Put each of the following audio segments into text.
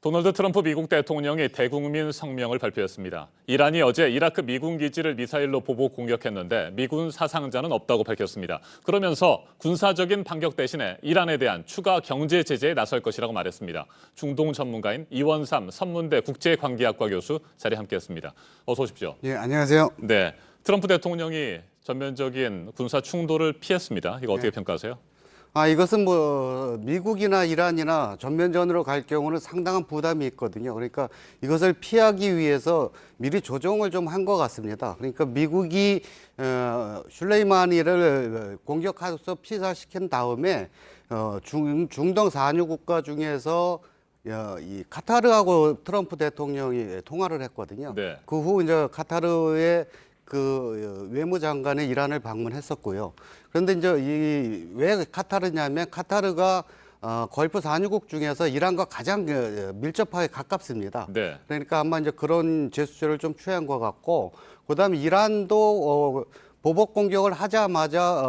도널드 트럼프 미국 대통령이 대국민 성명을 발표했습니다. 이란이 어제 이라크 미군 기지를 미사일로 보복 공격했는데 미군 사상자는 없다고 밝혔습니다. 그러면서 군사적인 반격 대신에 이란에 대한 추가 경제 제재에 나설 것이라고 말했습니다. 중동 전문가인 이원삼 선문대 국제관계학과 교수 자리에 함께했습니다. 어서 오십시오. 예, 안녕하세요. 네, 트럼프 대통령이 전면적인 군사 충돌을 피했습니다. 이거 어떻게 평가하세요? 이것은 뭐 미국이나 이란이나 전면전으로 갈 경우는 상당한 부담이 있거든요. 그러니까 이것을 피하기 위해서 미리 조정을 좀 한 것 같습니다. 그러니까 미국이 슐레이마니를 공격해서 피살시킨 다음에 중동 산유 국가 중에서 이 카타르하고 트럼프 대통령이 통화를 했거든요. 네. 그 후 이제 카타르의 외무장관이 이란을 방문했었고요. 그런데 이제 왜 카타르냐면 카타르가 걸프 산유국 중에서 이란과 가장 밀접하게 가깝습니다. 네. 그러니까 아마 이제 그런 제스처를 좀 취한 것 같고, 그다음에 이란도 보복 공격을 하자마자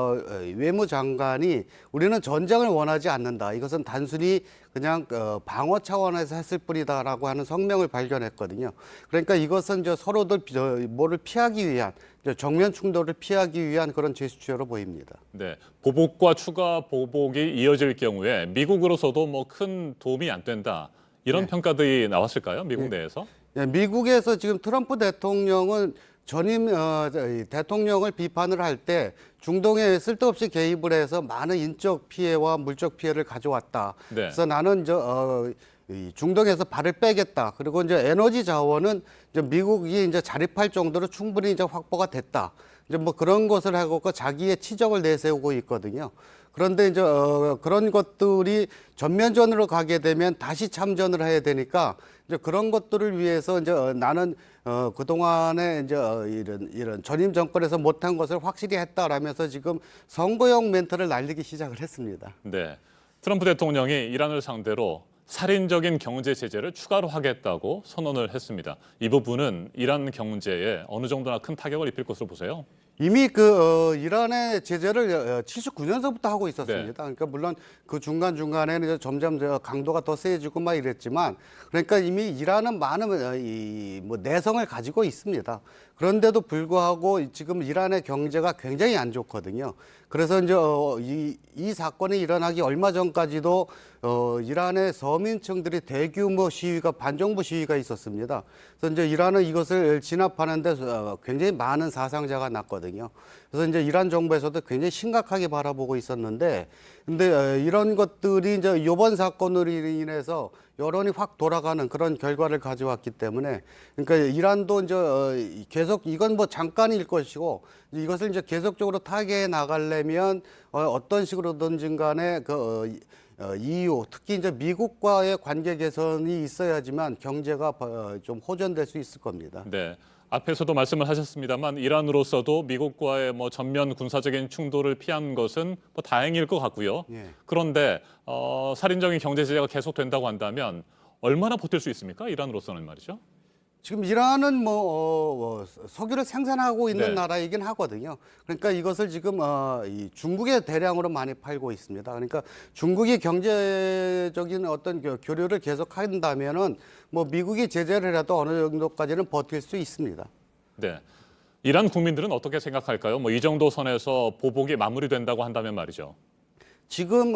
외무장관이 우리는 전쟁을 원하지 않는다. 이것은 단순히 그냥 방어 차원에서 했을 뿐이다라고 하는 성명을 발견했거든요. 그러니까 이것은 이제 서로들 뭐를 피하기 위한 정면 충돌을 피하기 위한 그런 제스처로 보입니다. 네, 보복과 추가 보복이 이어질 경우에 미국으로서도 뭐 큰 도움이 안 된다. 이런 평가들이 나왔을까요? 미국 내에서? 미국에서 지금 트럼프 대통령은 전임 대통령을 비판을 할 때 중동에 쓸데없이 개입을 해서 많은 인적 피해와 물적 피해를 가져왔다. 네. 그래서 나는 이 중동에서 발을 빼겠다. 그리고 이제 에너지 자원은 이제 미국이 이제 자립할 정도로 충분히 이제 확보가 됐다. 이제 뭐 그런 것을 하고 자기의 치적을 내세우고 있거든요. 그런데 이제 그런 것들이 전면전으로 가게 되면 다시 참전을 해야 되니까 이제 그런 것들을 위해서 이제 나는 그동안에 이제 이런 전임 정권에서 못한 것을 확실히 했다라면서 지금 선거용 멘트를 날리기 시작을 했습니다. 네, 트럼프 대통령이 이란을 상대로 살인적인 경제 제재를 추가로 하겠다고 선언을 했습니다. 이 부분은 이란 경제에 어느 정도나 큰 타격을 입힐 것으로 보세요? 이미 이란의 제재를 79년서부터 하고 있었습니다. 네. 그러니까 물론 그 중간중간에는 이제 점점 강도가 더 세지고 막 이랬지만, 그러니까 이미 이란은 많은 뭐 내성을 가지고 있습니다. 그런데도 불구하고 지금 이란의 경제가 굉장히 안 좋거든요. 그래서 이제 이 사건이 일어나기 얼마 전까지도 이란의 서민층들이 대규모 시위가 반정부 시위가 있었습니다. 그래서 이제 이란은 이것을 진압하는데 굉장히 많은 사상자가 났거든요. 그래서 이제 이란 정부에서도 굉장히 심각하게 바라보고 있었는데, 근데 이런 것들이 이제 이번 사건으로 인해서 여론이 확 돌아가는 그런 결과를 가져왔기 때문에, 그러니까 이란도 이제 계속 이건 뭐 잠깐일 것이고 이것을 이제 계속적으로 타개해 나가려면 어떤 식으로든지 간에 EU, 특히 이제 미국과의 관계 개선이 있어야지만 경제가 좀 호전될 수 있을 겁니다. 네. 앞에서도 말씀을 하셨습니다만 이란으로서도 미국과의 뭐 전면 군사적인 충돌을 피한 것은 뭐 다행일 것 같고요. 예. 그런데 살인적인 경제 제재가 계속된다고 한다면 얼마나 버틸 수 있습니까? 이란으로서는 말이죠. 지금 이란은 석유를 생산하고 있는 네. 나라이긴 하거든요. 그러니까 이것을 지금 이 중국에 대량으로 많이 팔고 있습니다. 그러니까 중국이 경제적인 어떤 교류를 계속한다면은 뭐 미국이 제재를 해도 어느 정도까지는 버틸 수 있습니다. 네. 이란 국민들은 어떻게 생각할까요? 뭐 이 정도 선에서 보복이 마무리된다고 한다면 말이죠. 지금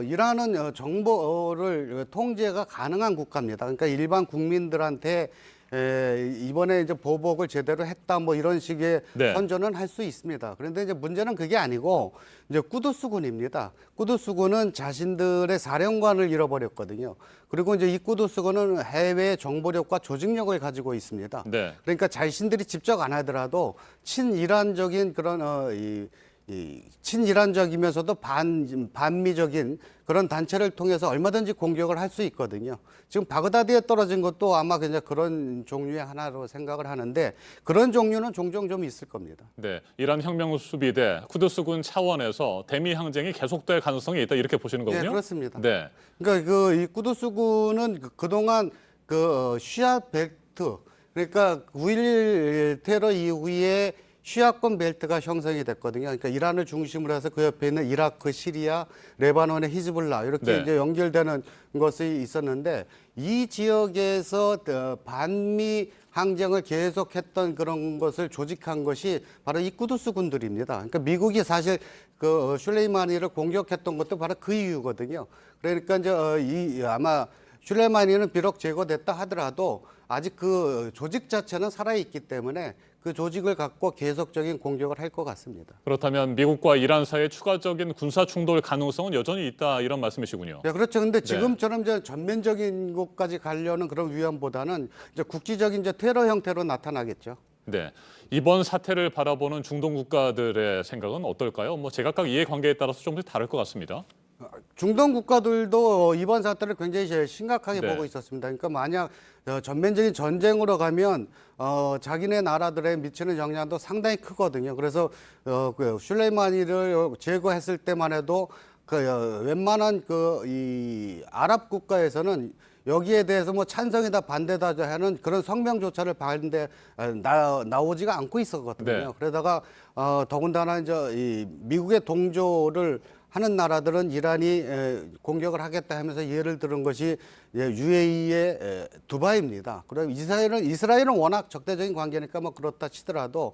이란은 정보를 통제가 가능한 국가입니다. 그러니까 일반 국민들한테 이번에 이제 보복을 제대로 했다 뭐 이런 식의 네. 선전은 할 수 있습니다. 그런데 이제 문제는 그게 아니고 이제 꾸두스군입니다. 꾸두스군은 자신들의 사령관을 잃어버렸거든요. 그리고 이제 이 꾸두스군은 해외 정보력과 조직력을 가지고 있습니다. 네. 그러니까 자신들이 직접 안 하더라도 친이란적인 그런 이 친이란적이면서도 반미적인 그런 단체를 통해서 얼마든지 공격을 할 수 있거든요. 지금 바그다드에 떨어진 것도 아마 그냥 그런 종류의 하나로 생각을 하는데 그런 종류는 종종 좀 있을 겁니다. 네. 이란 혁명 수비대 쿠드스군 차원에서 대미 항쟁이 계속될 가능성이 있다 이렇게 보시는 거군요. 네, 그렇습니다. 네. 그러니까 이 꾸두스군은 그동안 시아 벨트, 그러니까 9.11 테러 이후에 시아권 벨트가 형성이 됐거든요. 그러니까 이란을 중심으로 해서 그 옆에 있는 이라크, 시리아, 레바논의 히즈볼라 이렇게 네. 이제 연결되는 것이 있었는데 이 지역에서 반미 항쟁을 계속했던 그런 것을 조직한 것이 바로 이 꾸두스 군들입니다. 그러니까 미국이 사실 그 슐레이마니를 공격했던 것도 바로 그 이유거든요. 그러니까 이제 아마 슐레이마니는 비록 제거됐다 하더라도 아직 그 조직 자체는 살아있기 때문에 그 조직을 갖고 계속적인 공격을 할 것 같습니다. 그렇다면 미국과 이란 사이의 추가적인 군사 충돌 가능성은 여전히 있다 이런 말씀이시군요. 네, 그렇죠. 근데 지금처럼 이제 전면적인 곳까지 가려는 그런 위험보다는 이제 국지적인 이제 테러 형태로 나타나겠죠. 네, 이번 사태를 바라보는 중동 국가들의 생각은 어떨까요? 뭐 제각각 이해관계에 따라서 조금씩 다를 것 같습니다. 중동 국가들도 이번 사태를 굉장히 심각하게 네. 보고 있었습니다. 그러니까 만약 전면적인 전쟁으로 가면 자기네 나라들에 미치는 영향도 상당히 크거든요. 그래서 그 슐레이마니를 제거했을 때만 해도 그 웬만한 그 이 아랍 국가에서는 여기에 대해서 뭐 찬성이다 반대다 하는 그런 성명조차를 나오지가 않고 있었거든요. 네. 그러다가 더군다나 이제 이 미국의 동조를 하는 나라들은 이란이 공격을 하겠다 하면서 예를 들은 것이 UAE의 두바이입니다. 그럼 이스라엘은 워낙 적대적인 관계니까 뭐 그렇다 치더라도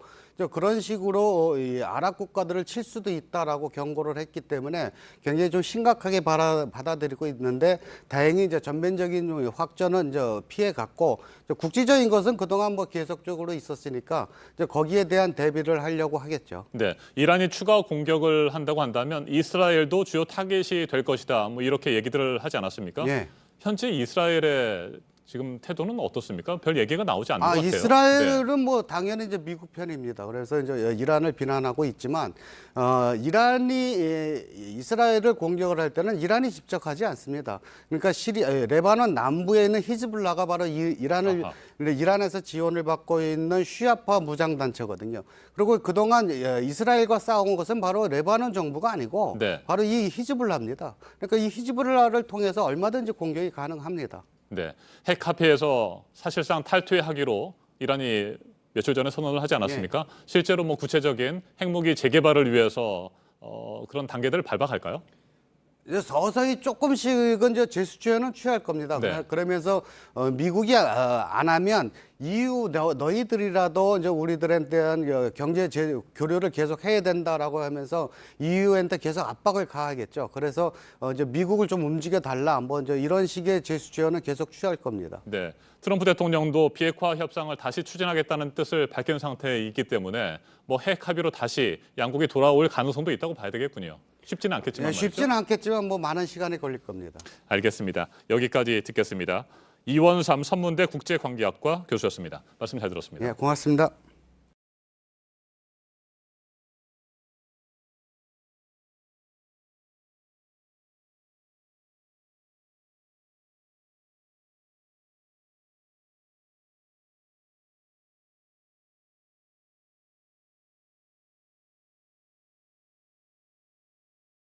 그런 식으로 이 아랍 국가들을 칠 수도 있다라고 경고를 했기 때문에 굉장히 좀 심각하게 받아들이고 있는데 다행히 이제 전면적인 확전은 이제 피해갔고 국지적인 것은 그동안 뭐 계속적으로 있었으니까 이제 거기에 대한 대비를 하려고 하겠죠. 네, 이란이 추가 공격을 한다고 한다면 이스라엘도 주요 타겟이 될 것이다. 뭐 이렇게 얘기들을 하지 않았습니까? 예. 현재 이스라엘의 지금 태도는 어떻습니까? 별 얘기가 나오지 않는 것 같아요. 이스라엘은 뭐 당연히 이제 미국 편입니다. 그래서 이제 이란을 비난하고 있지만 이란이 이스라엘을 공격을 할 때는 이란이 직접 하지 않습니다. 그러니까 레바논 남부에 있는 히즈볼라가 바로 이란에서 지원을 받고 있는 쉬아파 무장 단체거든요. 그리고 그동안 이스라엘과 싸운 것은 바로 레바논 정부가 아니고 네. 바로 이 히즈볼라입니다. 그러니까 이 히즈볼라를 통해서 얼마든지 공격이 가능합니다. 네, 핵 합의에서 사실상 탈퇴하기로 이란이 며칠 전에 선언을 하지 않았습니까? 실제로 뭐 구체적인 핵무기 재개발을 위해서 그런 단계들을 밟아갈까요? 이제 서서히 조금씩은 이제 제스처는 취할 겁니다. 네. 그러면서 미국이 안 하면 EU 너희들이라도 이제 우리들에 대한 경제 교류를 계속 해야 된다라고 하면서 EU한테 계속 압박을 가하겠죠. 그래서 이제 미국을 좀 움직여 달라 한번 이제 이런 식의 제스처는 계속 취할 겁니다. 네, 트럼프 대통령도 비핵화 협상을 다시 추진하겠다는 뜻을 밝힌 상태이기 때문에 뭐 핵 합의로 다시 양국이 돌아올 가능성도 있다고 봐야 되겠군요. 쉽지는 않겠지만 말이죠. 쉽지는 않겠지만 뭐 많은 시간이 걸릴 겁니다. 알겠습니다. 여기까지 듣겠습니다. 이원삼 선문대 국제관계학과 교수였습니다. 말씀 잘 들었습니다. 고맙습니다.